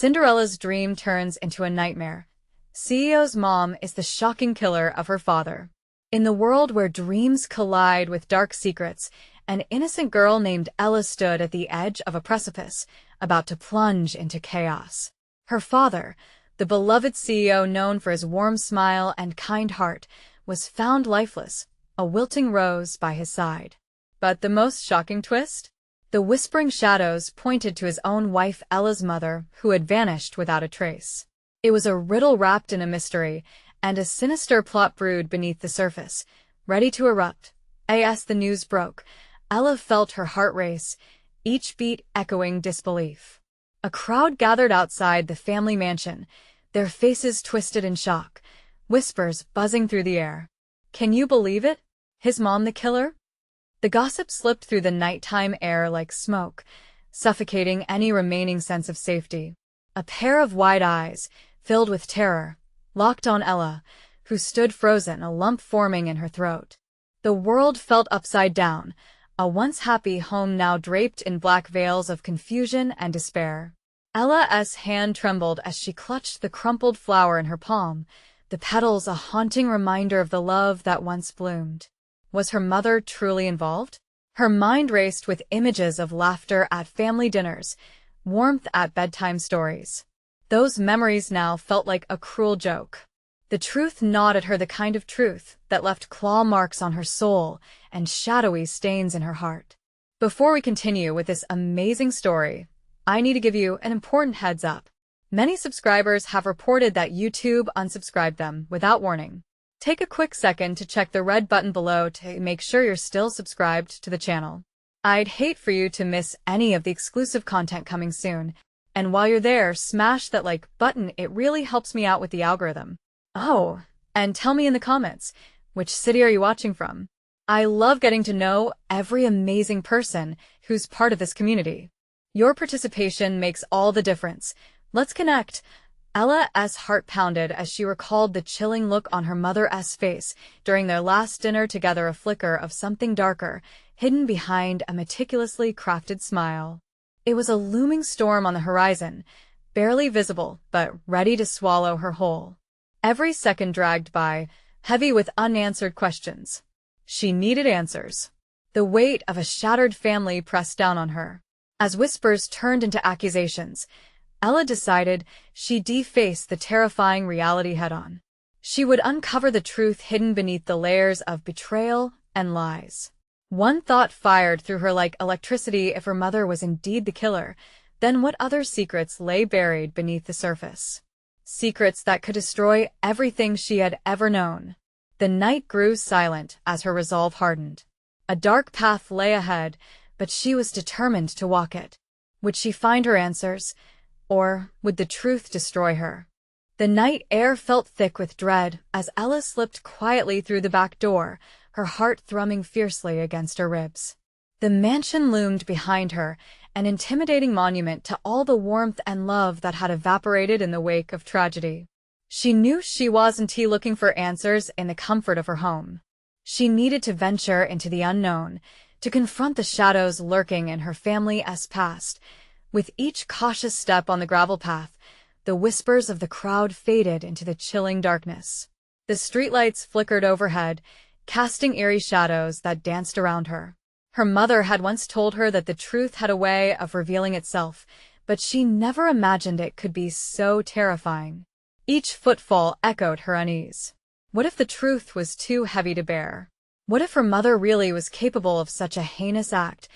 Cinderella's dream turns into a nightmare. CEO's mom is the shocking killer of her father. In the world where dreams collide with dark secrets, an innocent girl named Ella stood at the edge of a precipice, about to plunge into chaos. Her father, the beloved CEO known for his warm smile and kind heart, was found lifeless, a wilting rose by his side. But the most shocking twist? The whispering shadows pointed to his own wife Ella's mother, who had vanished without a trace. It was a riddle wrapped in a mystery, and a sinister plot brewed beneath the surface, ready to erupt. As the news broke, Ella felt her heart race, each beat echoing disbelief. A crowd gathered outside the family mansion, their faces twisted in shock, whispers buzzing through the air. "Can you believe it? His mom the killer?" The gossip slipped through the nighttime air like smoke, suffocating any remaining sense of safety. A pair of wide eyes, filled with terror, locked on Ella, who stood frozen, a lump forming in her throat. The world felt upside down, a once happy home now draped in black veils of confusion and despair. Ella's hand trembled as she clutched the crumpled flower in her palm, the petals a haunting reminder of the love that once bloomed. Was her mother truly involved? Her mind raced with images of laughter at family dinners, warmth at bedtime stories. Those memories now felt like a cruel joke. The truth gnawed at her, the kind of truth that left claw marks on her soul and shadowy stains in her heart. Before we continue with this amazing story, I need to give you an important heads up. Many subscribers have reported that YouTube unsubscribed them without warning. Take a quick second to check the red button below to make sure you're still subscribed to the channel. I'd hate for you to miss any of the exclusive content coming soon, and while you're there, smash that like button, it really helps me out with the algorithm. Oh, and tell me in the comments, which city are you watching from? I love getting to know every amazing person who's part of this community. Your participation makes all the difference. Let's connect. Ella's heart pounded as she recalled the chilling look on her mother's face during their last dinner together, a flicker of something darker, hidden behind a meticulously crafted smile. It was a looming storm on the horizon, barely visible but ready to swallow her whole. Every second dragged by, heavy with unanswered questions. She needed answers. The weight of a shattered family pressed down on her. As whispers turned into accusations, Ella decided she'd face the terrifying reality head-on. She would uncover the truth hidden beneath the layers of betrayal and lies. One thought fired through her like electricity: if her mother was indeed the killer, then what other secrets lay buried beneath the surface? Secrets that could destroy everything she had ever known. The night grew silent as her resolve hardened. A dark path lay ahead, but she was determined to walk it. Would she find her answers? Or would the truth destroy her? The night air felt thick with dread as Ella slipped quietly through the back door, her heart thrumming fiercely against her ribs. The mansion loomed behind her, an intimidating monument to all the warmth and love that had evaporated in the wake of tragedy. She knew she wasn't looking for answers in the comfort of her home. She needed to venture into the unknown, to confront the shadows lurking in her family's past. With each cautious step on the gravel path, the whispers of the crowd faded into the chilling darkness. The streetlights flickered overhead, casting eerie shadows that danced around her. Her mother had once told her that the truth had a way of revealing itself, but she never imagined it could be so terrifying. Each footfall echoed her unease. What if the truth was too heavy to bear? What if her mother really was capable of such a heinous act?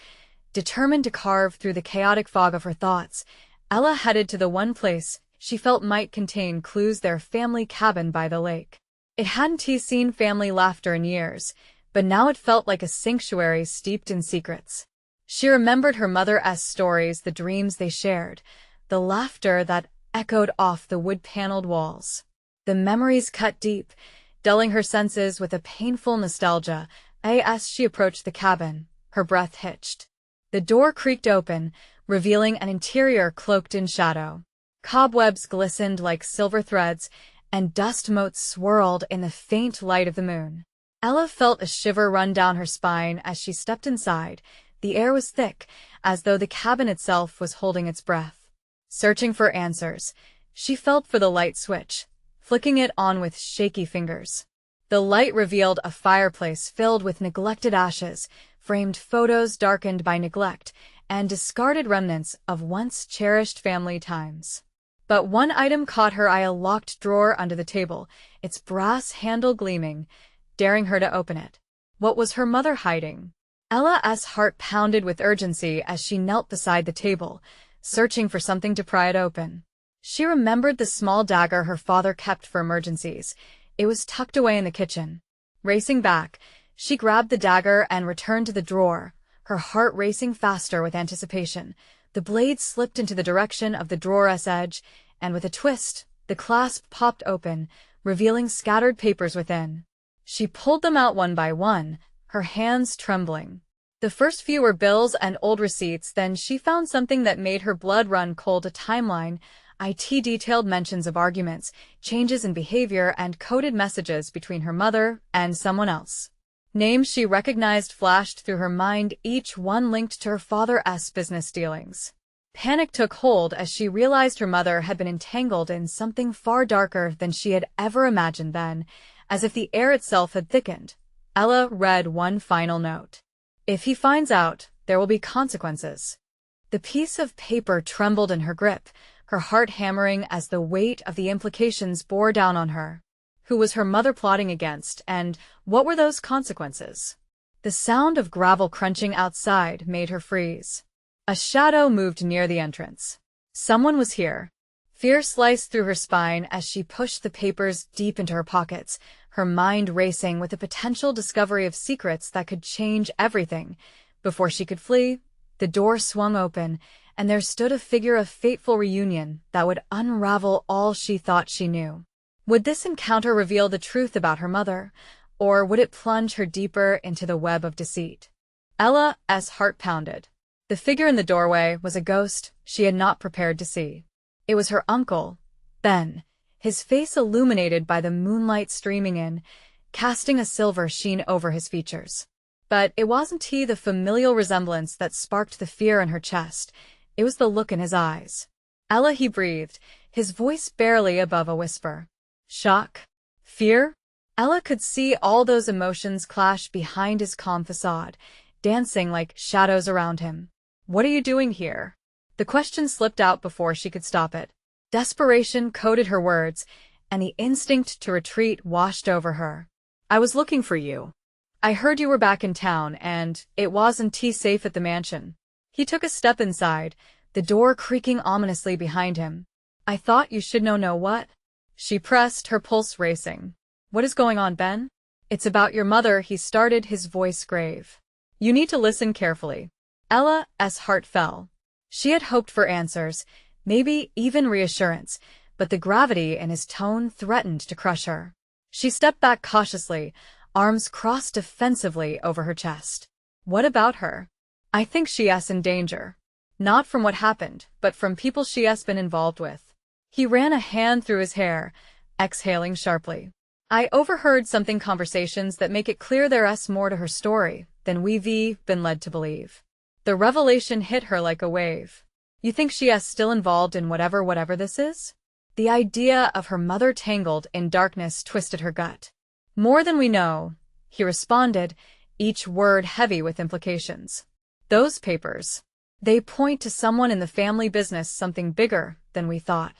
Determined to carve through the chaotic fog of her thoughts, Ella headed to the one place she felt might contain clues: their family cabin by the lake. It hadn't seen family laughter in years, but now it felt like a sanctuary steeped in secrets. She remembered her mother's stories, the dreams they shared, the laughter that echoed off the wood-paneled walls. The memories cut deep, dulling her senses with a painful nostalgia. As she approached the cabin, her breath hitched. The door creaked open, revealing an interior cloaked in shadow. Cobwebs glistened like silver threads, and dust motes swirled in the faint light of the moon. Ella felt a shiver run down her spine as she stepped inside. The air was thick, as though the cabin itself was holding its breath. Searching for answers, she felt for the light switch, flicking it on with shaky fingers. The light revealed a fireplace filled with neglected ashes, framed photos darkened by neglect, and discarded remnants of once cherished family times. But one item caught her eye: a locked drawer under the table, its brass handle gleaming, daring her to open it. What was her mother hiding? Ella's heart pounded with urgency as she knelt beside the table, searching for something to pry it open. She remembered the small dagger her father kept for emergencies. It was tucked away in the kitchen. Racing back, she grabbed the dagger and returned to the drawer, her heart racing faster with anticipation. The blade slipped into the direction of the drawer's edge, and with a twist, the clasp popped open, revealing scattered papers within. She pulled them out one by one, her hands trembling. The first few were bills and old receipts, then she found something that made her blood run cold: a timeline. It detailed mentions of arguments, changes in behavior, and coded messages between her mother and someone else. Names she recognized flashed through her mind, each one linked to her father's business dealings. Panic took hold as she realized her mother had been entangled in something far darker than she had ever imagined. Then, as if the air itself had thickened, Ella read one final note. "If he finds out, there will be consequences." The piece of paper trembled in her grip, her heart hammering as the weight of the implications bore down on her. Who was her mother plotting against, and what were those consequences? The sound of gravel crunching outside made her freeze. A shadow moved near the entrance. Someone was here. Fear sliced through her spine as she pushed the papers deep into her pockets, her mind racing with the potential discovery of secrets that could change everything. Before she could flee, the door swung open, and there stood a figure: of fateful reunion that would unravel all she thought she knew. Would this encounter reveal the truth about her mother, or would it plunge her deeper into the web of deceit? Ella's heart pounded. The figure in the doorway was a ghost she had not prepared to see. It was her uncle, Ben, his face illuminated by the moonlight streaming in, casting a silver sheen over his features. But it wasn't the familial resemblance that sparked the fear in her chest. It was the look in his eyes. "Ella," he breathed, his voice barely above a whisper. Shock? Fear? Ella could see all those emotions clash behind his calm facade, dancing like shadows around him. "What are you doing here?" The question slipped out before she could stop it. Desperation coded her words, and the instinct to retreat washed over her. "I was looking for you. I heard you were back in town, and it wasn't safe at the mansion." He took a step inside, the door creaking ominously behind him. "I thought you should know what?" She pressed, her pulse racing. "What is going on, Ben?" "It's about your mother," he started, his voice grave. "You need to listen carefully." Ella's heart fell. She had hoped for answers, maybe even reassurance, but the gravity in his tone threatened to crush her. She stepped back cautiously, arms crossed defensively over her chest. "What about her?" "I think she's in danger. Not from what happened, but from people she's been involved with." He ran a hand through his hair, exhaling sharply. "I overheard something, conversations that make it clear there's more to her story than we've been led to believe." The revelation hit her like a wave. "You think she's still involved in whatever this is?" The idea of her mother tangled in darkness twisted her gut. "More than we know," he responded, each word heavy with implications. "Those papers. They point to someone in the family business, something bigger than we thought.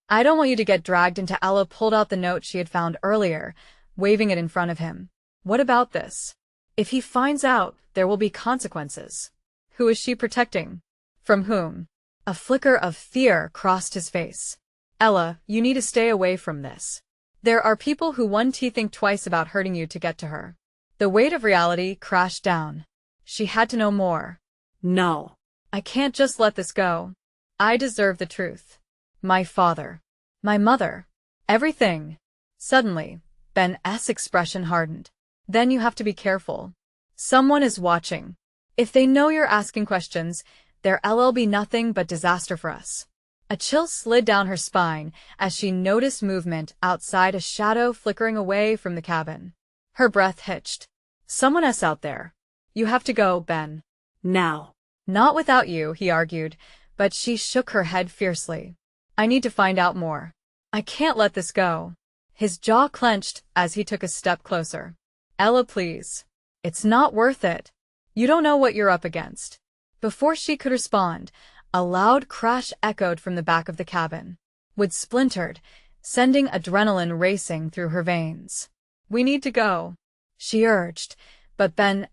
I don't want you to get dragged into." Ella pulled out the note she had found earlier, waving it in front of him. "What about this? If he finds out, there will be consequences." Who is she protecting? From whom? A flicker of fear crossed his face. "Ella, you need to stay away from this. There are people who won't think twice about hurting you to get to her." The weight of reality crashed down. She had to know more. "No. I can't just let this go. I deserve the truth. My father. My mother. Everything." Suddenly, Ben's expression hardened. "Then you have to be careful. Someone is watching. If they know you're asking questions, there'll be nothing but disaster for us." A chill slid down her spine as she noticed movement outside, a shadow flickering away from the cabin. Her breath hitched. "Someone else out there. You have to go, Ben. Now." "Not without you," he argued, but she shook her head fiercely. I need to find out more. I can't let this go. His jaw clenched as he took a step closer. Ella, please. It's not worth it. You don't know what you're up against. Before she could respond, a loud crash echoed from the back of the cabin. Wood splintered, sending adrenaline racing through her veins. We need to go, she urged, but Ben's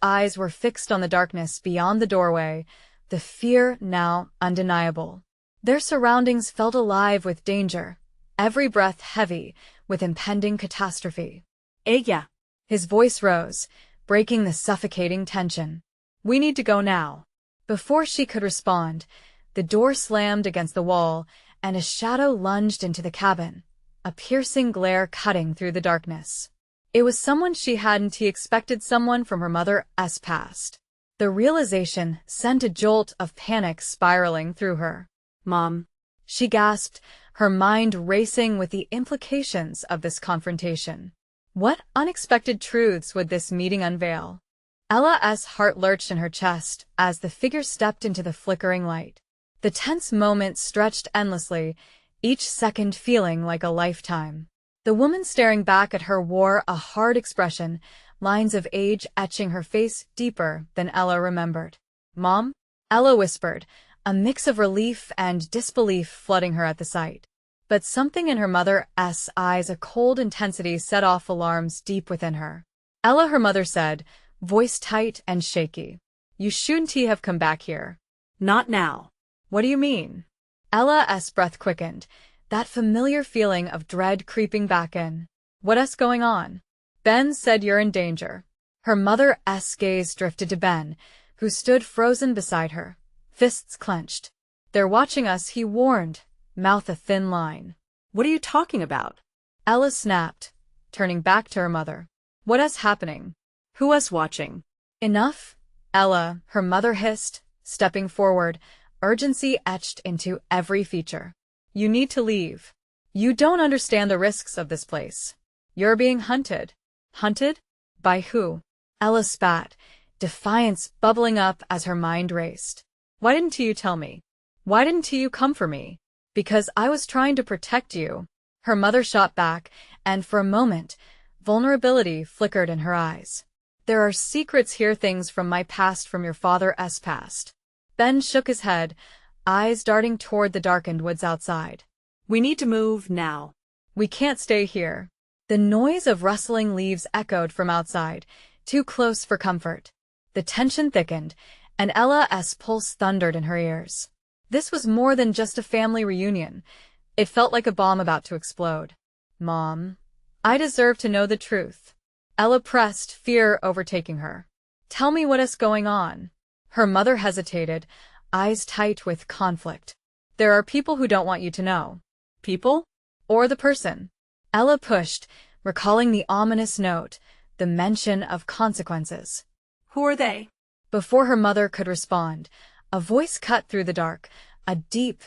eyes were fixed on the darkness beyond the doorway, the fear now undeniable. Their surroundings felt alive with danger, every breath heavy with impending catastrophe. Ella. His voice rose, breaking the suffocating tension. We need to go now. Before she could respond, the door slammed against the wall, and a shadow lunged into the cabin, a piercing glare cutting through the darkness. It was someone she hadn't expected, someone from her mother's past. The realization sent a jolt of panic spiraling through her. Mom, she gasped, her mind racing with the implications of this confrontation. What unexpected truths would this meeting unveil? Ella's heart lurched in her chest as the figure stepped into the flickering light. The tense moment stretched endlessly, each second feeling like a lifetime. The woman staring back at her wore a hard expression, lines of age etching her face deeper than Ella remembered. Mom? Ella whispered, a mix of relief and disbelief flooding her at the sight. But something in her mother's eyes, a cold intensity, set off alarms deep within her. Ella, her mother said, voice tight and shaky. You shouldn't have come back here. Not now. What do you mean? Ella's breath quickened, that familiar feeling of dread creeping back in. What's going on? Ben said you're in danger. Her mother's gaze drifted to Ben, who stood frozen beside her, fists clenched. They're watching us, he warned, mouth a thin line. What are you talking about? Ella snapped, turning back to her mother. What's happening? Who was watching? Enough, Ella, her mother hissed, stepping forward, urgency etched into every feature. You need to leave. You don't understand the risks of this place. You're being hunted. Hunted? By who? Ella spat, defiance bubbling up as her mind raced. Why didn't you tell me? Why didn't you come for me? Because I was trying to protect you. Her mother shot back, and for a moment, vulnerability flickered in her eyes. There are secrets here, things from my past, from your father's past. Ben shook his head, eyes darting toward the darkened woods outside. We need to move now. We can't stay here. The noise of rustling leaves echoed from outside, too close for comfort. The tension thickened, and Ella's pulse thundered in her ears. This was more than just a family reunion. It felt like a bomb about to explode. Mom, I deserve to know the truth. Ella pressed, fear overtaking her. Tell me what's going on. Her mother hesitated, eyes tight with conflict. There are people who don't want you to know. People? Or the person. Ella pushed, recalling the ominous note, the mention of consequences. Who are they? Before her mother could respond, a voice cut through the dark, a deep,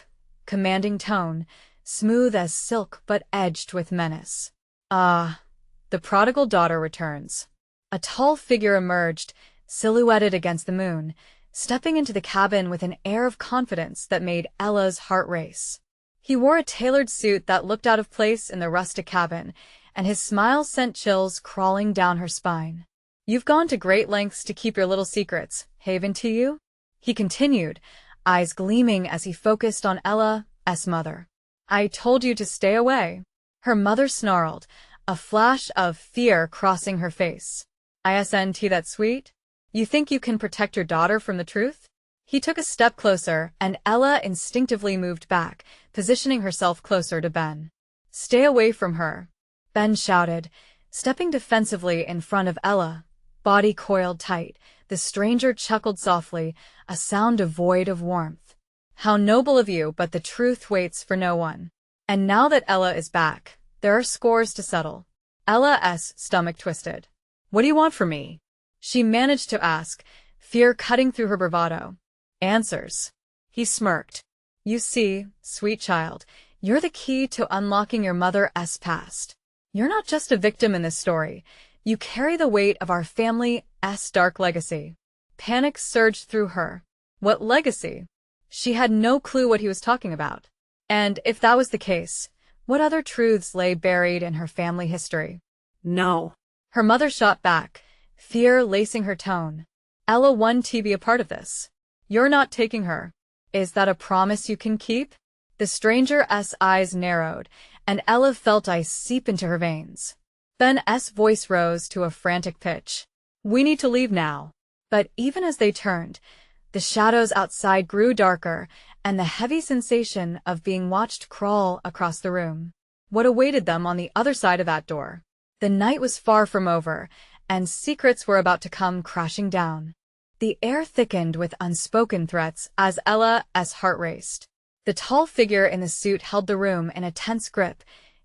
commanding tone, smooth as silk but edged with menace. Ah, the prodigal daughter returns. A tall figure emerged, silhouetted against the moon, stepping into the cabin with an air of confidence that made Ella's heart race. He wore a tailored suit that looked out of place in the rustic cabin, and his smile sent chills crawling down her spine. You've gone to great lengths to keep your little secrets, haven't you? He continued, eyes gleaming as he focused on Ella's mother. I told you to stay away. Her mother snarled, a flash of fear crossing her face. Isn't that sweet? You think you can protect your daughter from the truth? He took a step closer, and Ella instinctively moved back, positioning herself closer to Ben. Stay away from her, Ben shouted, stepping defensively in front of Ella, body coiled tight. The stranger chuckled softly, a sound devoid of warmth. How noble of you, but the truth waits for no one. And now that Ella is back, there are scores to settle. Ella's stomach twisted. What do you want from me? She managed to ask, fear cutting through her bravado. Answers. He smirked. You see, sweet child, you're the key to unlocking your mother's past. You're not just a victim in this story. You carry the weight of our family's dark legacy. Panic surged through her. What legacy? She had no clue what he was talking about. And if that was the case, what other truths lay buried in her family history? No. Her mother shot back, fear lacing her tone. Ella wants to be a part of this. You're not taking her. Is that a promise you can keep? The stranger's eyes narrowed, and Ella felt ice seep into her veins. Ben's voice rose to a frantic pitch. We need to leave now. But even as they turned, the shadows outside grew darker, and the heavy sensation of being watched crawl across the room. What awaited them on the other side of that door? The night was far from over, and secrets were about to come crashing down. The air thickened with unspoken threats as Ella's heart raced. The tall figure in the suit held the room in a tense grip,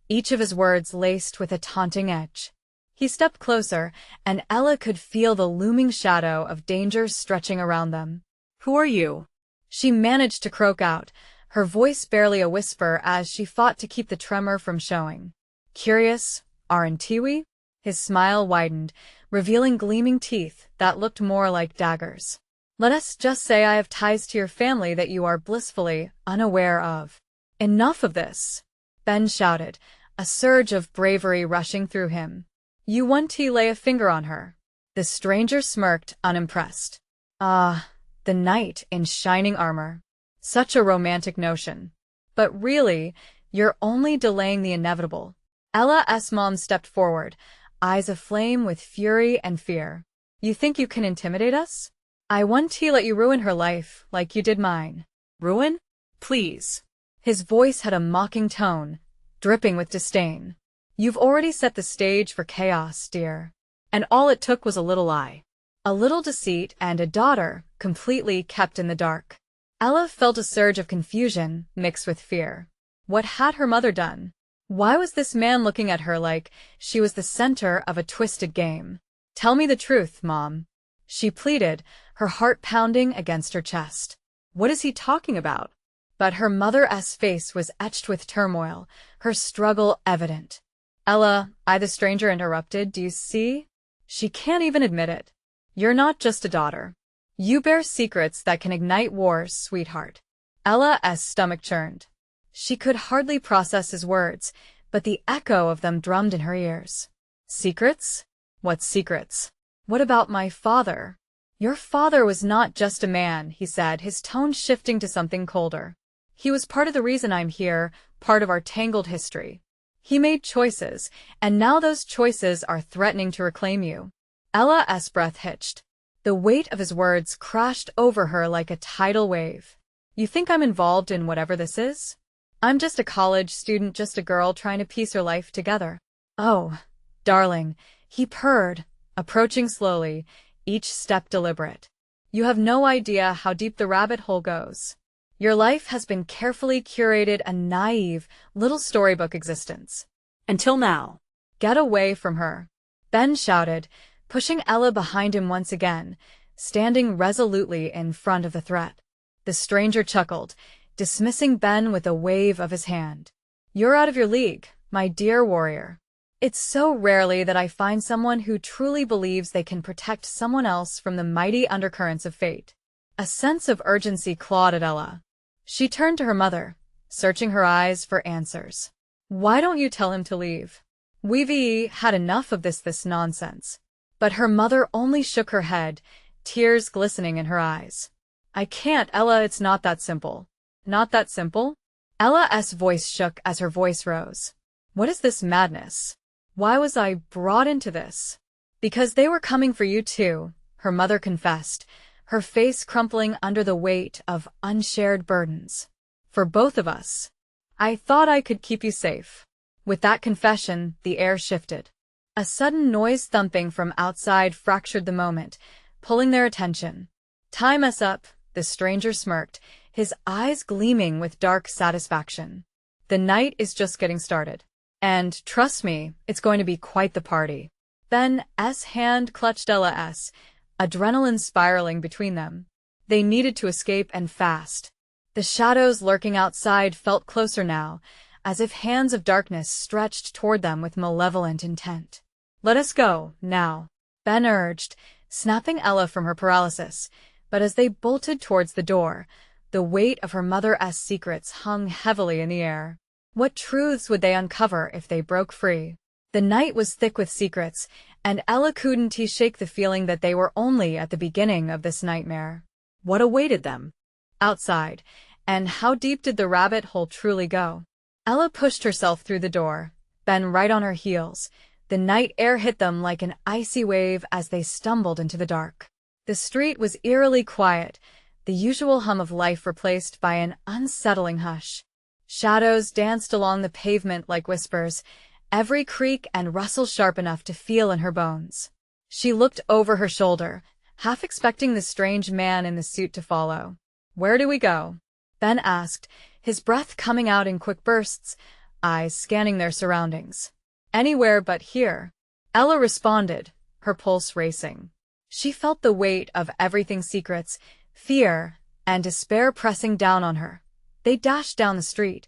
each of his words laced with a taunting edge. He stepped closer, and Ella could feel the looming shadow of danger stretching around them. Who are you? She managed to croak out, her voice barely a whisper as she fought to keep the tremor from showing. Curious, aren't we? His smile widened, revealing gleaming teeth that looked more like daggers. Let us just say I have ties to your family that you are blissfully unaware of. Enough of this, Ben shouted, a surge of bravery rushing through him. You want to lay a finger on her? The stranger smirked, unimpressed. Ah, the knight in shining armor. Such a romantic notion. But really, you're only delaying the inevitable. Ella's mom stepped forward, eyes aflame with fury and fear. You think you can intimidate us? I want to let you ruin her life, like you did mine. Ruin? Please. His voice had a mocking tone, dripping with disdain. You've already set the stage for chaos, dear. And all it took was a little lie. A little deceit and a daughter, completely kept in the dark. Ella felt a surge of confusion, mixed with fear. What had her mother done? Why was this man looking at her like she was the center of a twisted game? Tell me the truth, Mom. She pleaded, her heart pounding against her chest. What is he talking about? But her mother's face was etched with turmoil, her struggle evident. Ella, the stranger interrupted, do you see? She can't even admit it. You're not just a daughter. You bear secrets that can ignite wars, sweetheart. Ella's stomach churned. She could hardly process his words, but the echo of them drummed in her ears. Secrets? What secrets? What about my father? Your father was not just a man, he said, his tone shifting to something colder. He was part of the reason I'm here, part of our tangled history. He made choices, and now those choices are threatening to reclaim you. Ella's breath hitched. The weight of his words crashed over her like a tidal wave. You think I'm involved in whatever this is? I'm just a college student, just a girl trying to piece her life together. Oh, darling, he purred, approaching slowly, each step deliberate. You have no idea how deep the rabbit hole goes. Your life has been carefully curated, a naive, little storybook existence. Until now. Get away from her, Ben shouted, pushing Ella behind him once again, standing resolutely in front of the threat. The stranger chuckled, dismissing Ben with a wave of his hand. You're out of your league, my dear warrior. It's so rarely that I find someone who truly believes they can protect someone else from the mighty undercurrents of fate. A sense of urgency clawed at Ella. She turned to her mother, searching her eyes for answers. Why don't you tell him to leave? We've had enough of this nonsense. But her mother only shook her head, tears glistening in her eyes. I can't, Ella, it's not that simple. Not that simple? Ella's voice shook as her voice rose. What is this madness? Why was I brought into this? Because they were coming for you too, her mother confessed, her face crumpling under the weight of unshared burdens. For both of us. I thought I could keep you safe. With that confession, the air shifted. A sudden noise thumping from outside fractured the moment, pulling their attention. Time us up, the stranger smirked, his eyes gleaming with dark satisfaction. The night is just getting started. And, trust me, it's going to be quite the party. Ben's hand clutched Ella's, adrenaline spiraling between them. They needed to escape, and fast. The shadows lurking outside felt closer now, as if hands of darkness stretched toward them with malevolent intent. Let us go, now, Ben urged, snapping Ella from her paralysis, but as they bolted towards the door, The weight of her mother's secrets hung heavily in the air. What truths would they uncover if they broke free? The night was thick with secrets, and Ella couldn't shake the feeling that they were only at the beginning of this nightmare. What awaited them? Outside, and how deep did the rabbit hole truly go? Ella pushed herself through the door, Ben right on her heels. The night air hit them like an icy wave as they stumbled into the dark. The street was eerily quiet, the usual hum of life replaced by an unsettling hush. Shadows danced along the pavement like whispers, every creak and rustle sharp enough to feel in her bones. She looked over her shoulder, half expecting the strange man in the suit to follow. "Where do we go?" Ben asked, his breath coming out in quick bursts, eyes scanning their surroundings. "Anywhere but here," Ella responded, her pulse racing. She felt the weight of everything's secrets, fear, and despair pressing down on her. They dashed down the street,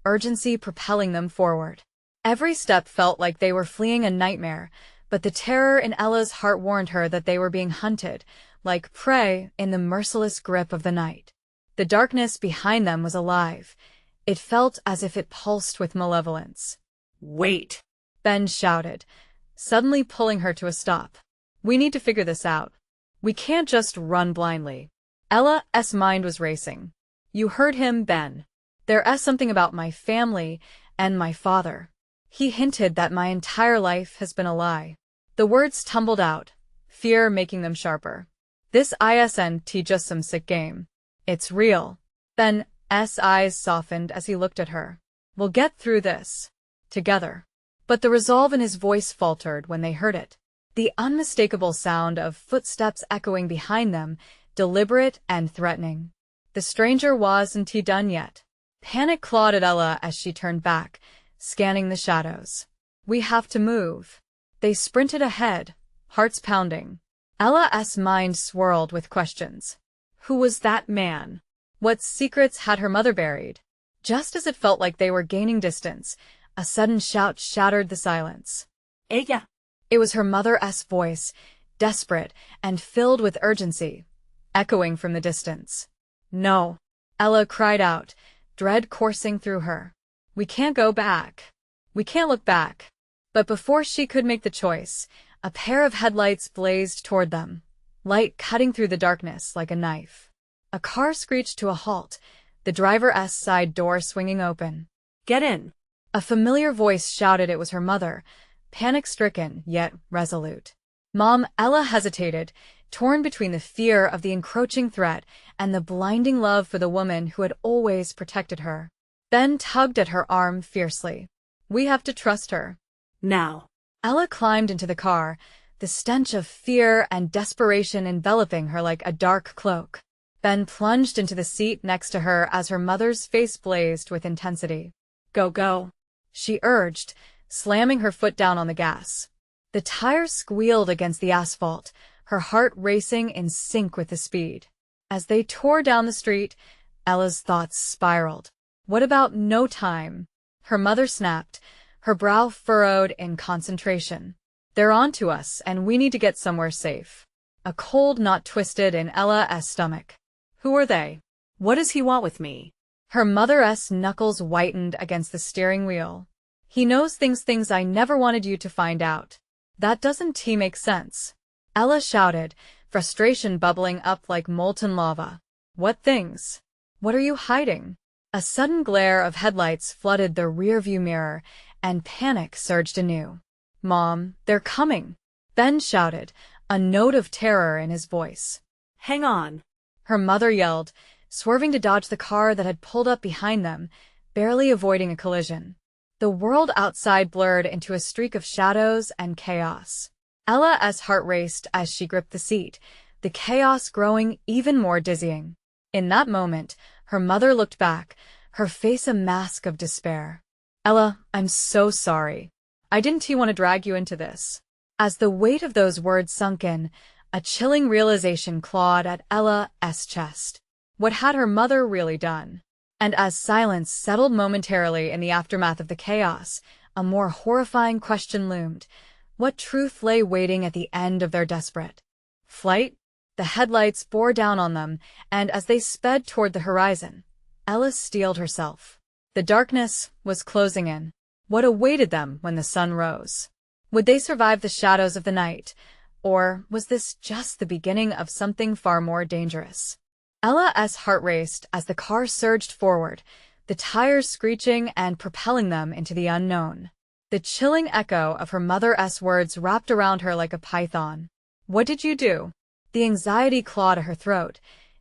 urgency propelling them forward. Every step felt like they were fleeing a nightmare, but the terror in Ella's heart warned her that they were being hunted, like prey in the merciless grip of the night. The darkness behind them was alive. It felt as if it pulsed with malevolence. "Wait!" Ben shouted, suddenly pulling her to a stop. "We need to figure this out. We can't just run blindly." Ella's mind was racing. "You heard him, Ben. There's something about my family and my father. He hinted that my entire life has been a lie." The words tumbled out, fear making them sharper. "This isn't just some sick game. It's real." Ben's eyes softened as he looked at her. "We'll get through this. Together." But the resolve in his voice faltered when they heard it. The unmistakable sound of footsteps echoing behind them, deliberate and threatening. The stranger wasn't done yet. Panic clawed at Ella as she turned back, scanning the shadows. "We have to move." They sprinted ahead, hearts pounding. Ella's mind swirled with questions. Who was that man? What secrets had her mother buried? Just as it felt like they were gaining distance, a sudden shout shattered the silence. "Ella!" It was her mother's voice, desperate and filled with urgency, echoing from the distance. "No!" Ella cried out, dread coursing through her. "We can't go back. We can't look back." But before she could make the choice, a pair of headlights blazed toward them, light cutting through the darkness like a knife. A car screeched to a halt, the driver's side door swinging open. "Get in!" A familiar voice shouted it was her mother, panic-stricken yet resolute. "Mom," Ella hesitated, torn between the fear of the encroaching threat and the blinding love for the woman who had always protected her. Ben tugged at her arm fiercely. "We have to trust her." "Now." Ella climbed into the car, the stench of fear and desperation enveloping her like a dark cloak. Ben plunged into the seat next to her as her mother's face blazed with intensity. "Go, go," she urged, slamming her foot down on the gas. The tires squealed against the asphalt, her heart racing in sync with the speed. As they tore down the street, Ella's thoughts spiraled. What about no time? Her mother snapped, her brow furrowed in concentration. "They're on to us, and we need to get somewhere safe." A cold knot twisted in Ella's stomach. Who are they? "What does he want with me?" Her mother's knuckles whitened against the steering wheel. "He knows things I never wanted you to find out." "That doesn't make sense," Ella shouted, frustration bubbling up like molten lava. "What things? What are you hiding?" A sudden glare of headlights flooded the rearview mirror, and panic surged anew. "Mom, they're coming!" Ben shouted, a note of terror in his voice. "Hang on!" Her mother yelled, swerving to dodge the car that had pulled up behind them, barely avoiding a collision. The world outside blurred into a streak of shadows and chaos. Ella's heart raced as she gripped the seat, the chaos growing even more dizzying. In that moment, her mother looked back, her face a mask of despair. "Ella, I'm so sorry. I didn't want to drag you into this." As the weight of those words sunk in, a chilling realization clawed at Ella's chest. What had her mother really done? And as silence settled momentarily in the aftermath of the chaos, a more horrifying question loomed. What truth lay waiting at the end of their desperate flight? The headlights bore down on them, and as they sped toward the horizon, Ella steeled herself. The darkness was closing in. What awaited them when the sun rose? Would they survive the shadows of the night, or was this just the beginning of something far more dangerous? Ella's heart raced as the car surged forward, the tires screeching and propelling them into the unknown. The chilling echo of her mother's words wrapped around her like a python. What did you do? The anxiety clawed at her throat,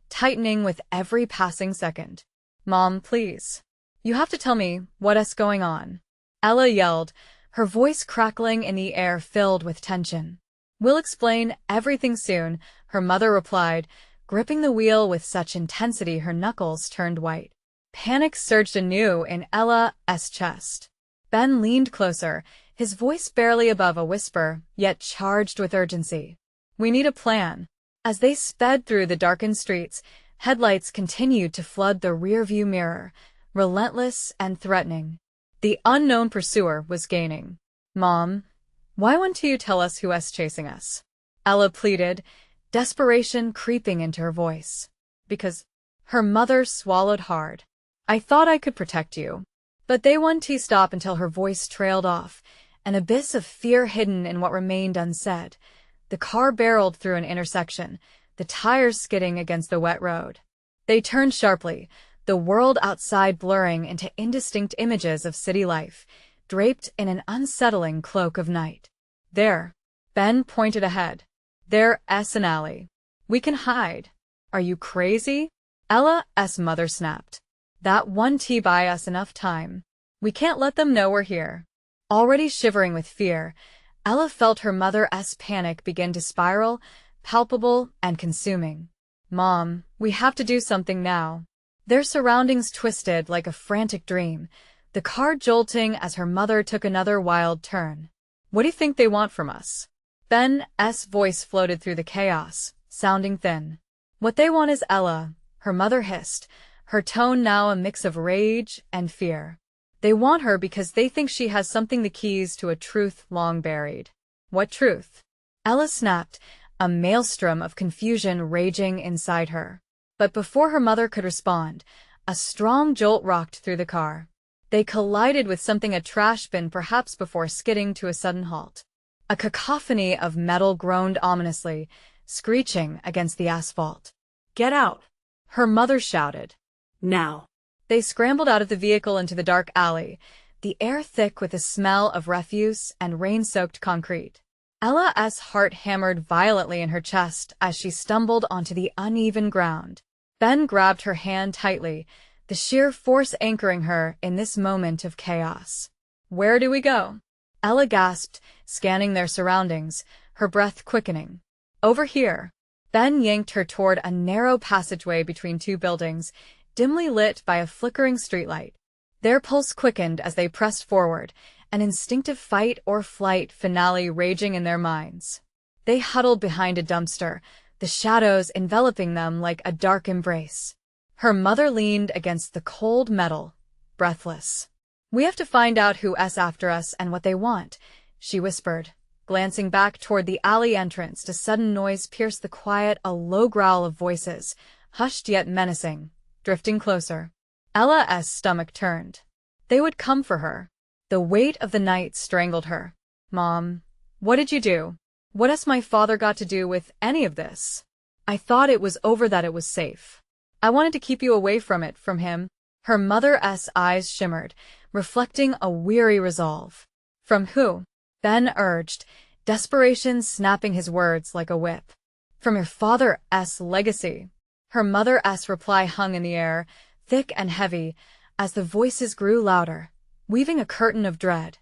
tightening with every passing second. Mom, please. You have to tell me what's going on. Ella yelled, her voice crackling in the air filled with tension. We'll explain everything soon, her mother replied, gripping the wheel with such intensity her knuckles turned white. Panic surged anew in Ella's chest. Ben leaned closer, his voice barely above a whisper, yet charged with urgency. We need a plan. As they sped through the darkened streets, headlights continued to flood the rearview mirror, relentless and threatening. The unknown pursuer was gaining. Mom, why won't you tell us who's chasing us? Ella pleaded, desperation creeping into her voice. Because her mother swallowed hard. I thought I could protect you. But they wouldn't stop until her voice trailed off, an abyss of fear hidden in what remained unsaid. The car barreled through an intersection, the tires skidding against the wet road. They turned sharply, the world outside blurring into indistinct images of city life, draped in an unsettling cloak of night. There, Ben pointed ahead. There's an alley. We can hide. Are you crazy? Ella's mother snapped. That won't buy us enough time. We can't let them know we're here. Already shivering with fear, Ella felt her mother's panic begin to spiral, palpable and consuming. Mom, we have to do something now. Their surroundings twisted like a frantic dream, the car jolting as her mother took another wild turn. What do you think they want from us? Ben's voice floated through the chaos, sounding thin. What they want is Ella, her mother hissed, her tone now a mix of rage and fear. They want her because they think she has something, the keys to a truth long buried. What truth? Ella snapped, a maelstrom of confusion raging inside her. But before her mother could respond, a strong jolt rocked through the car. They collided with something, a trash bin perhaps, before skidding to a sudden halt. A cacophony of metal groaned ominously, screeching against the asphalt. Get out! Her mother shouted. Now! They scrambled out of the vehicle into the dark alley, the air thick with the smell of refuse and rain-soaked concrete. Ella's heart hammered violently in her chest as she stumbled onto the uneven ground. Ben grabbed her hand tightly, the sheer force anchoring her in this moment of chaos. Where do we go? Ella gasped, scanning their surroundings, her breath quickening. Over here. Ben yanked her toward a narrow passageway between two buildings, dimly lit by a flickering streetlight. Their pulse quickened as they pressed forward, an instinctive fight-or-flight finale raging in their minds. They huddled behind a dumpster, the shadows enveloping them like a dark embrace. Her mother leaned against the cold metal, breathless. We have to find out who's after us and what they want, she whispered, glancing back toward the alley entrance. A sudden noise pierced the quiet, a low growl of voices, hushed yet menacing, drifting closer. Ella's stomach turned. They would come for her. The weight of the night strangled her. Mom, what did you do? What has my father got to do with any of this? I thought it was over, that it was safe. I wanted to keep you away from him. Her mother's eyes shimmered, reflecting a weary resolve. From who? Ben urged, desperation snapping his words like a whip. From your father's legacy. Her mother's reply hung in the air, thick and heavy, as the voices grew louder, weaving a curtain of dread.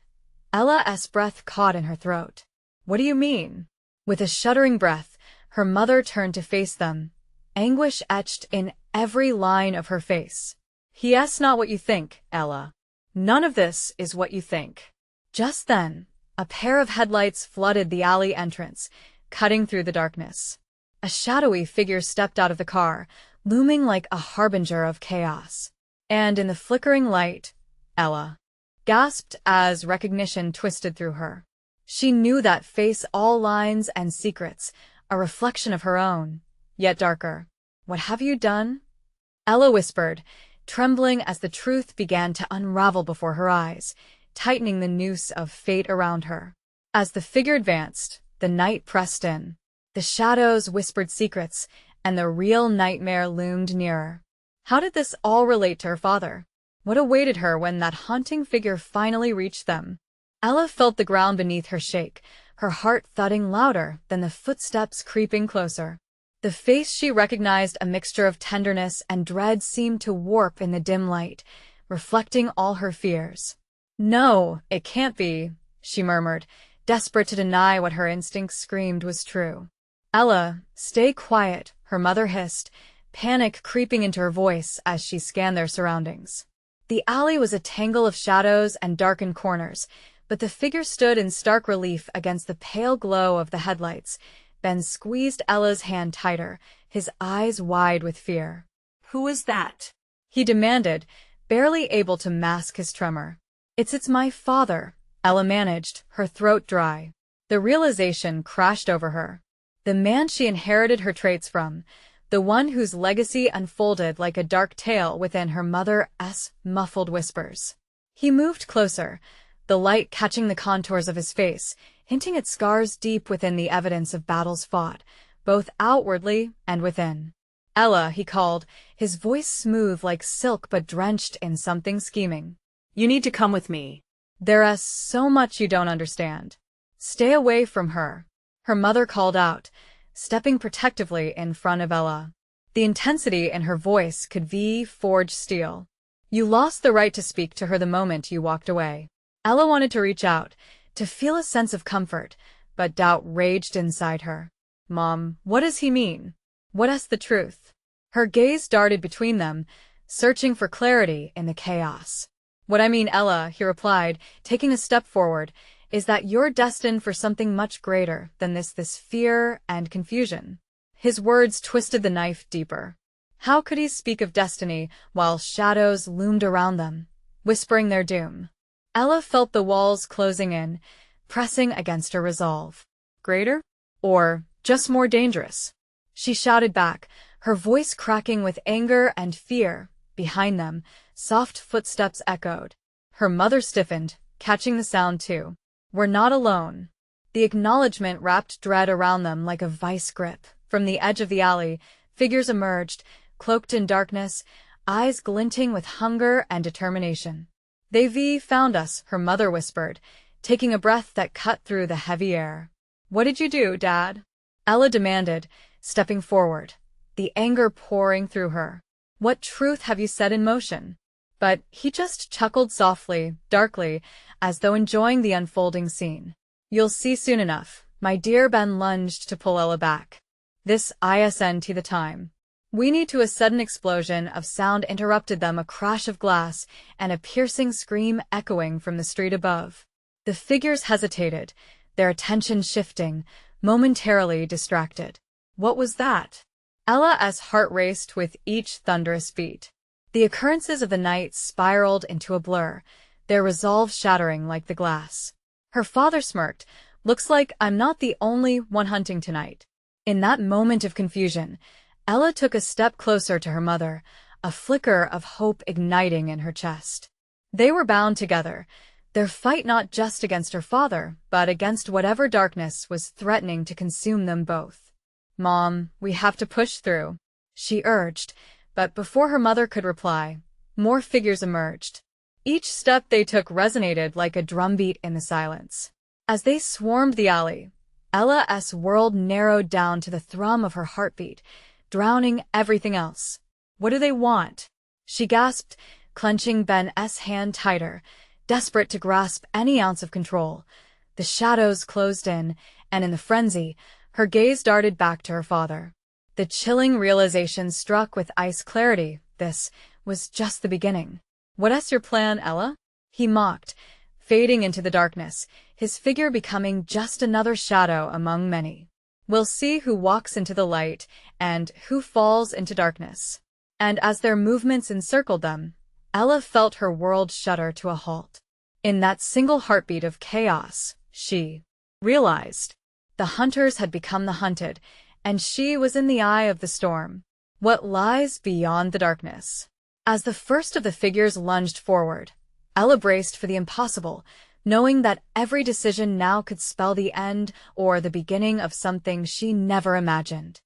Ella's breath caught in her throat. What do you mean? With a shuddering breath, her mother turned to face them, anguish etched in every line of her face. He's not what you think, Ella. None of this is what you think. Just then, a pair of headlights flooded the alley entrance, cutting through the darkness. A shadowy figure stepped out of the car, looming like a harbinger of chaos. And in the flickering light, Ella gasped as recognition twisted through her. She knew that face, all lines and secrets, a reflection of her own. yet darker. "What have you done?" Ella whispered, trembling as the truth began to unravel before her eyes, tightening the noose of fate around her. As the figure advanced, the night pressed in. The shadows whispered secrets, and the real nightmare loomed nearer. How did this all relate to her father? What awaited her when that haunting figure finally reached them? Ella felt the ground beneath her shake, her heart thudding louder than the footsteps creeping closer. The face she recognized, a mixture of tenderness and dread, seemed to warp in the dim light, reflecting all her fears. "No, it can't be," she murmured, desperate to deny what her instincts screamed was true. "Ella, stay quiet," her mother hissed, panic creeping into her voice as she scanned their surroundings. The alley was a tangle of shadows and darkened corners, but the figure stood in stark relief against the pale glow of the headlights. Ben squeezed Ella's hand tighter, his eyes wide with fear. Who is that? He demanded, barely able to mask his tremor. It's my father," Ella managed, her throat dry. The realization crashed over her. The man she inherited her traits from, the one whose legacy unfolded like a dark tale within her mother's muffled whispers. He moved closer, the light catching the contours of his face, hinting at scars deep within the evidence of battles fought, both outwardly and within. "Ella," he called, his voice smooth like silk but drenched in something scheming. You need to come with me. "There's so much you don't understand. Stay away from her," her mother called out, stepping protectively in front of Ella. The intensity in her voice could be forged steel. "You lost the right to speak to her the moment you walked away." Ella wanted to reach out, to feel a sense of comfort, but doubt raged inside her. "Mom, what does he mean? What's the truth?" Her gaze darted between them, searching for clarity in the chaos. "What I mean, Ella," he replied, taking a step forward, "is that you're destined for something much greater than this fear and confusion." His words twisted the knife deeper. How could he speak of destiny while shadows loomed around them, whispering their doom? Ella felt the walls closing in, pressing against her resolve. "Greater? Or just more dangerous?" She shouted back, her voice cracking with anger and fear. Behind them, soft footsteps echoed. Her mother stiffened, catching the sound too. "We're not alone." The acknowledgement wrapped dread around them like a vice grip. From the edge of the alley, figures emerged, cloaked in darkness, eyes glinting with hunger and determination. "They've found us," her mother whispered, taking a breath that cut through the heavy air. "What did you do, Dad?" Ella demanded, stepping forward, the anger pouring through her. "What truth have you set in motion?" But he just chuckled softly, darkly, as though enjoying the unfolding scene. "You'll see soon enough." My dear Ben lunged to pull Ella back. This isn't the time. "We need to." A sudden explosion of sound interrupted them, a crash of glass, and a piercing scream echoing from the street above. The figures hesitated, their attention shifting, momentarily distracted. What was that? Ella's heart raced with each thunderous beat. The occurrences of the night spiraled into a blur, their resolve shattering like the glass. Her father smirked. "Looks like I'm not the only one hunting tonight." In that moment of confusion, Ella took a step closer to her mother, a flicker of hope igniting in her chest. They were bound together, their fight not just against her father, but against whatever darkness was threatening to consume them both. "Mom, we have to push through," she urged, but before her mother could reply, more figures emerged. Each step they took resonated like a drumbeat in the silence. As they swarmed the alley, Ella's world narrowed down to the thrum of her heartbeat, drowning everything else. "What do they want?" she gasped, clenching Ben's hand tighter, desperate to grasp any ounce of control. The shadows closed in, and in the frenzy, her gaze darted back to her father. The chilling realization struck with ice clarity. This was just the beginning. "What's your plan, Ella?" he mocked, fading into the darkness, his figure becoming just another shadow among many. "We'll see who walks into the light and who falls into darkness." And as their movements encircled them, Ella felt her world shudder to a halt. In that single heartbeat of chaos, she realized the hunters had become the hunted, and she was in the eye of the storm. What lies beyond the darkness? As the first of the figures lunged forward, Ella braced for the impossible, knowing that every decision now could spell the end or the beginning of something she never imagined.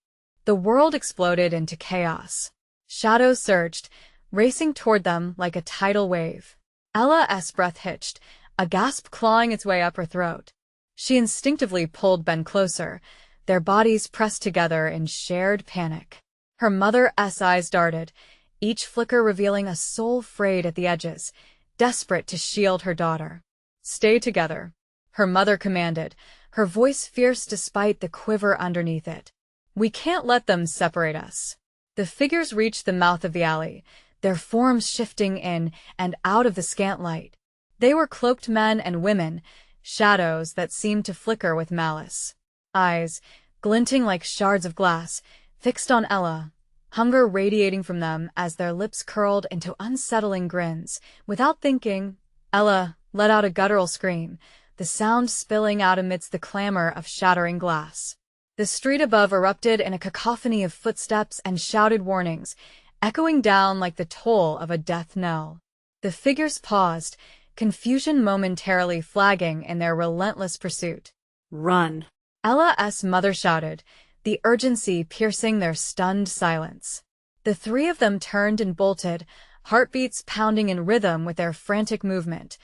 The world exploded into chaos. Shadows surged, racing toward them like a tidal wave. Ella's breath hitched, a gasp clawing its way up her throat. She instinctively pulled Ben closer, their bodies pressed together in shared panic. Her mother's eyes darted, each flicker revealing a soul frayed at the edges, desperate to shield her daughter. "Stay together," her mother commanded, her voice fierce despite the quiver underneath it. "We can't let them separate us." The figures reached the mouth of the alley, their forms shifting in and out of the scant light. They were cloaked men and women, shadows that seemed to flicker with malice. Eyes, glinting like shards of glass, fixed on Ella, hunger radiating from them as their lips curled into unsettling grins. Without thinking, Ella let out a guttural scream, the sound spilling out amidst the clamor of shattering glass. The street above erupted in a cacophony of footsteps and shouted warnings, echoing down like the toll of a death knell. The figures paused, confusion momentarily flagging in their relentless pursuit. Run! Ella's mother shouted, the urgency piercing their stunned silence. The three of them turned and bolted, heartbeats pounding in rhythm with their frantic movement.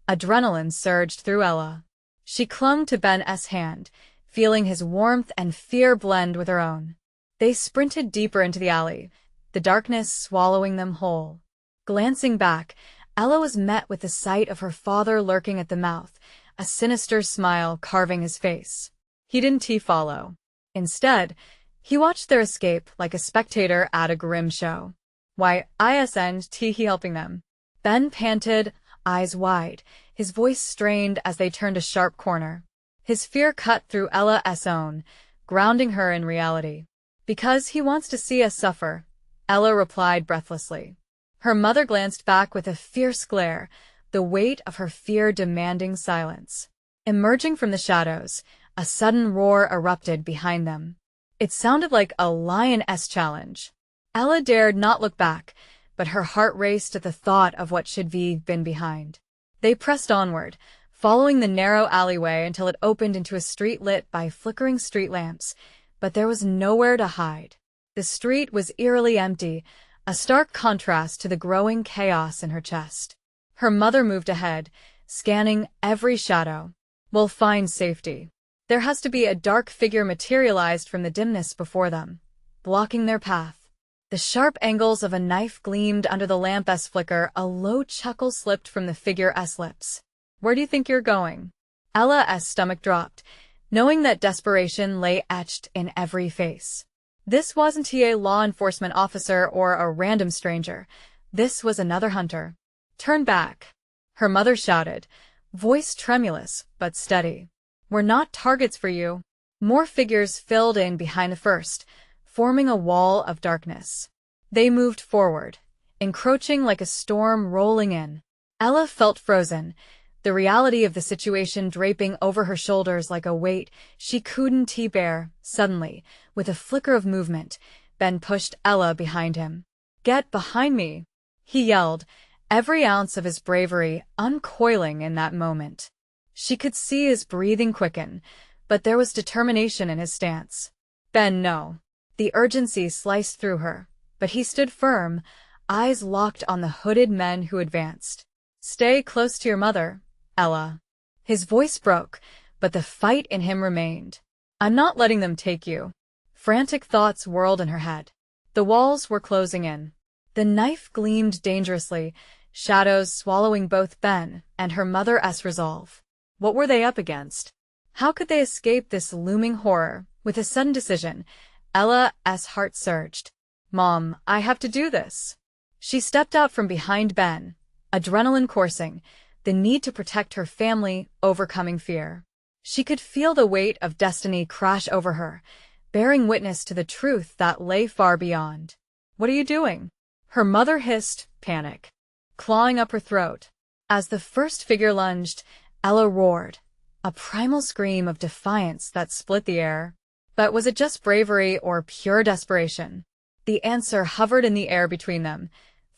Adrenaline surged through Ella. She clung to Ben's hand, feeling his warmth and fear blend with her own. They sprinted deeper into the alley, the darkness swallowing them whole. Glancing back, Ella was met with the sight of her father lurking at the mouth, a sinister smile carving his face. He didn't follow. Instead, he watched their escape like a spectator at a grim show. "Why isn't he helping them?" Ben panted, eyes wide, his voice strained as they turned a sharp corner. His fear cut through Ella's own, grounding her in reality. "Because he wants to see us suffer," Ella replied breathlessly. Her mother glanced back with a fierce glare, the weight of her fear demanding silence. Emerging from the shadows, a sudden roar erupted behind them. It sounded like a lioness challenge. Ella dared not look back, but her heart raced at the thought of what should be been behind. They pressed onward, following the narrow alleyway until it opened into a street lit by flickering street lamps, but there was nowhere to hide. The street was eerily empty, a stark contrast to the growing chaos in her chest. Her mother moved ahead, scanning every shadow. "We'll find safety." There has to be a dark figure materialized from the dimness before them, blocking their path. The sharp angles of a knife gleamed under the lamp's flicker. A low chuckle slipped from the figure's lips. "Where do you think you're going?" Ella's stomach dropped, knowing that desperation lay etched in every face. This wasn't a law enforcement officer or a random stranger. This was another hunter. "Turn back," her mother shouted, voice tremulous but steady. "We're not targets for you." More figures filled in behind the first, forming a wall of darkness. They moved forward, encroaching like a storm rolling in. Ella felt frozen, the reality of the situation draping over her shoulders like a weight she couldn't bear. Suddenly, with a flicker of movement, Ben pushed Ella behind him. "Get behind me," he yelled, every ounce of his bravery uncoiling in that moment. She could see his breathing quicken, but there was determination in his stance. "Ben, no." The urgency sliced through her, but he stood firm, eyes locked on the hooded men who advanced. "Stay close to your mother, Ella." His voice broke, but the fight in him remained. "I'm not letting them take you." Frantic thoughts whirled in her head. The walls were closing in. The knife gleamed dangerously, shadows swallowing both Ben and her mother's resolve. What were they up against? How could they escape this looming horror? With a sudden decision, Ella's heart surged. "Mom, I have to do this." She stepped out from behind Ben, adrenaline coursing, the need to protect her family overcoming fear. She could feel the weight of destiny crash over her, bearing witness to the truth that lay far beyond. "What are you doing?" Her mother hissed, panic clawing up her throat. As the first figure lunged, Ella roared, a primal scream of defiance that split the air. But was it just bravery or pure desperation? The answer hovered in the air between them,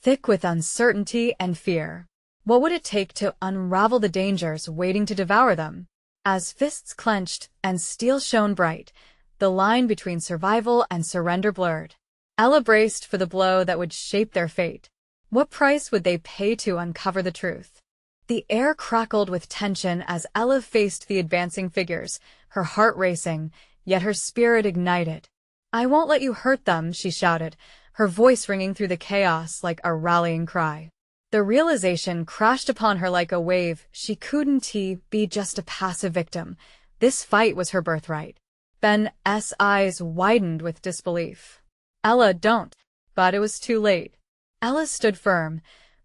thick with uncertainty and fear. What would it take to unravel the dangers waiting to devour them? As fists clenched and steel shone bright, the line between survival and surrender blurred. Ella braced for the blow that would shape their fate. What price would they pay to uncover the truth? The air crackled with tension as Ella faced the advancing figures, her heart racing, yet her spirit ignited. "I won't let you hurt them," she shouted, her voice ringing through the chaos like a rallying cry. The realization crashed upon her like a wave. She couldn't be just a passive victim. This fight was her birthright. Ben's eyes widened with disbelief. "Ella, don't." But it was too late. Ella stood firm,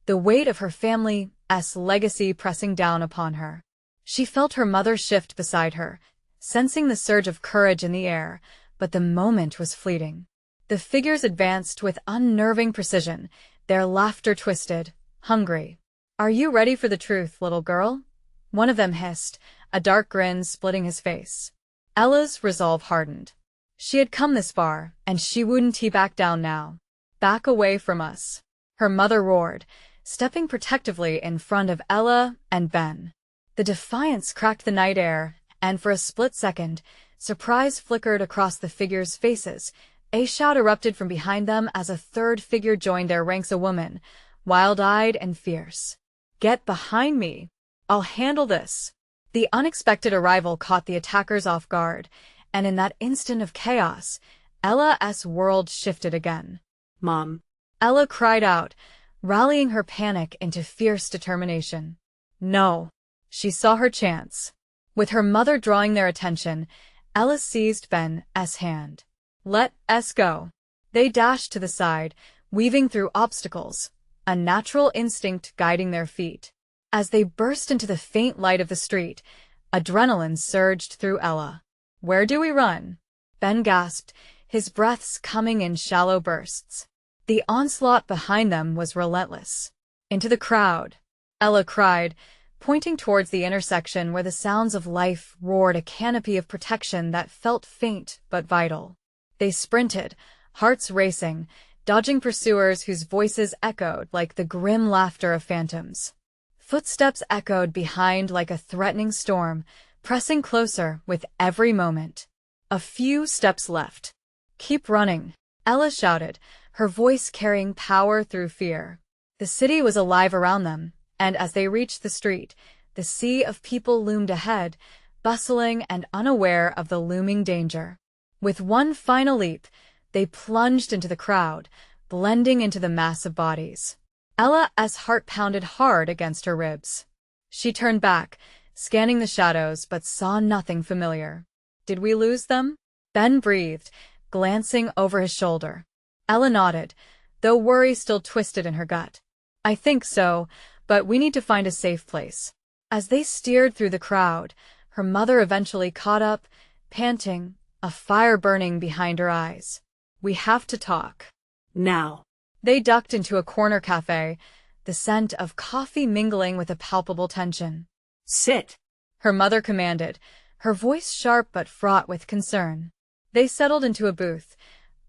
the weight of her family's legacy pressing down upon her. She felt her mother shift beside her, sensing the surge of courage in the air, but the moment was fleeting. The figures advanced with unnerving precision, their laughter twisted, hungry. "Are you ready for the truth, little girl?" one of them hissed, a dark grin splitting his face. Ella's resolve hardened. She had come this far, and she wouldn't back down now. "Back away from us," her mother roared, stepping protectively in front of Ella and Ben. The defiance cracked the night air, and for a split second, surprise flickered across the figures' faces. A shout erupted from behind them as a third figure joined their ranks, a woman, wild-eyed and fierce. "Get behind me. I'll handle this." The unexpected arrival caught the attackers off guard, and in that instant of chaos, Ella's world shifted again. Mom. Ella cried out, rallying her panic into fierce determination. No. She saw her chance. With her mother drawing their attention, Ella seized Ben's hand. "Let us go." They dashed to the side, weaving through obstacles, a natural instinct guiding their feet. As they burst into the faint light of the street, adrenaline surged through Ella. "Where do we run?" Ben gasped, his breaths coming in shallow bursts. The onslaught behind them was relentless. "Into the crowd," Ella cried, pointing towards the intersection where the sounds of life roared, a canopy of protection that felt faint but vital. They sprinted, hearts racing, dodging pursuers whose voices echoed like the grim laughter of phantoms. Footsteps echoed behind like a threatening storm, pressing closer with every moment. A few steps left. "Keep running," Ella shouted, her voice carrying power through fear. The city was alive around them, and as they reached the street, the sea of people loomed ahead, bustling and unaware of the looming danger. With one final leap, they plunged into the crowd, blending into the mass of bodies. Ella's heart pounded hard against her ribs. She turned back, scanning the shadows, but saw nothing familiar. "Did we lose them?" Ben breathed, glancing over his shoulder. Ella nodded, though worry still twisted in her gut. "I think so, but we need to find a safe place." As they steered through the crowd, her mother eventually caught up, panting, a fire burning behind her eyes. "We have to talk. Now." They ducked into a corner cafe, the scent of coffee mingling with a palpable tension. "Sit," her mother commanded, her voice sharp but fraught with concern. They settled into a booth,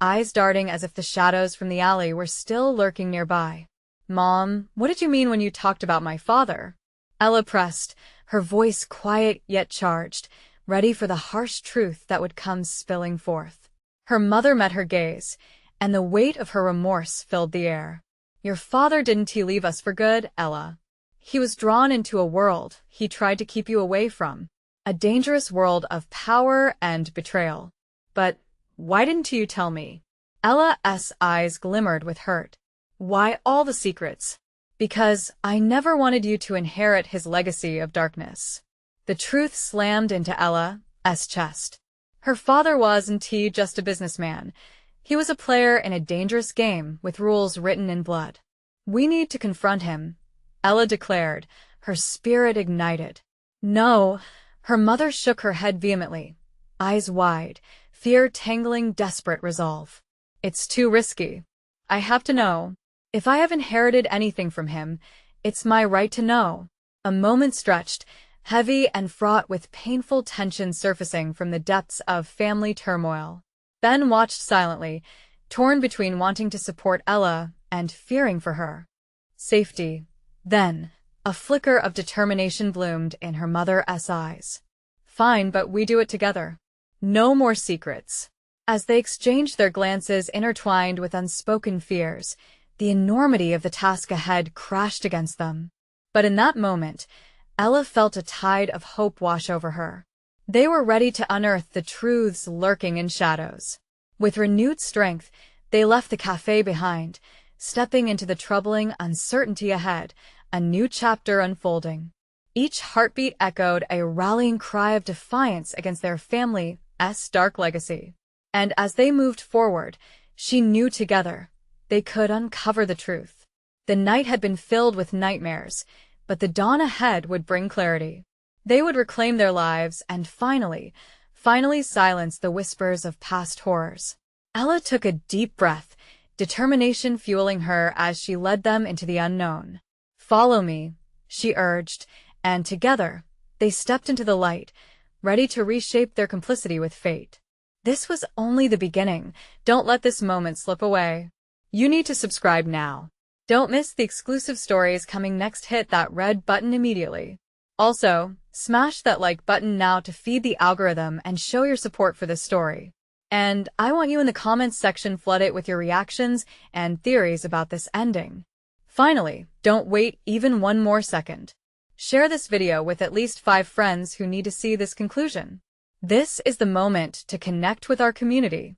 eyes darting as if the shadows from the alley were still lurking nearby. "Mom, what did you mean when you talked about my father?" Ella pressed, her voice quiet yet charged, ready for the harsh truth that would come spilling forth. Her mother met her gaze, and the weight of her remorse filled the air. "Your father didn't leave us for good, Ella. He was drawn into a world he tried to keep you away from, a dangerous world of power and betrayal. But why didn't you tell me?" Ella's eyes glimmered with hurt. "Why all the secrets?" "Because I never wanted you to inherit his legacy of darkness." The truth slammed into Ella's chest. Her father wasn't just a businessman. He was a player in a dangerous game with rules written in blood. "We need to confront him," Ella declared, her spirit ignited. "No," her mother shook her head vehemently, eyes wide, fear tangling desperate resolve. "It's too risky. I have to know. If I have inherited anything from him, it's my right to know." A moment stretched, heavy and fraught with painful tension surfacing from the depths of family turmoil. Ben watched silently, torn between wanting to support Ella and fearing for her safety. Then, a flicker of determination bloomed in her mother's eyes. "Fine, but we do it together. No more secrets." As they exchanged their glances intertwined with unspoken fears, the enormity of the task ahead crashed against them. But in that moment, Ella felt a tide of hope wash over her. They were ready to unearth the truths lurking in shadows. With renewed strength, they left the cafe behind, stepping into the troubling uncertainty ahead, a new chapter unfolding. Each heartbeat echoed a rallying cry of defiance against their family's dark legacy. And as they moved forward, she knew together they could uncover the truth. The night had been filled with nightmares, but the dawn ahead would bring clarity. They would reclaim their lives and finally silence the whispers of past horrors. Ella took a deep breath, determination fueling her as she led them into the unknown. "Follow me," she urged, and together, they stepped into the light, ready to reshape their complicity with fate. This was only the beginning. Don't let this moment slip away. You need to subscribe now. Don't miss the exclusive stories coming next. Hit that red button immediately. Also, smash that like button now to feed the algorithm and show your support for this story. And I want you in the comments section, flood it with your reactions and theories about this ending. Finally, don't wait even one more second. Share this video with at least 5 friends who need to see this conclusion. This is the moment to connect with our community.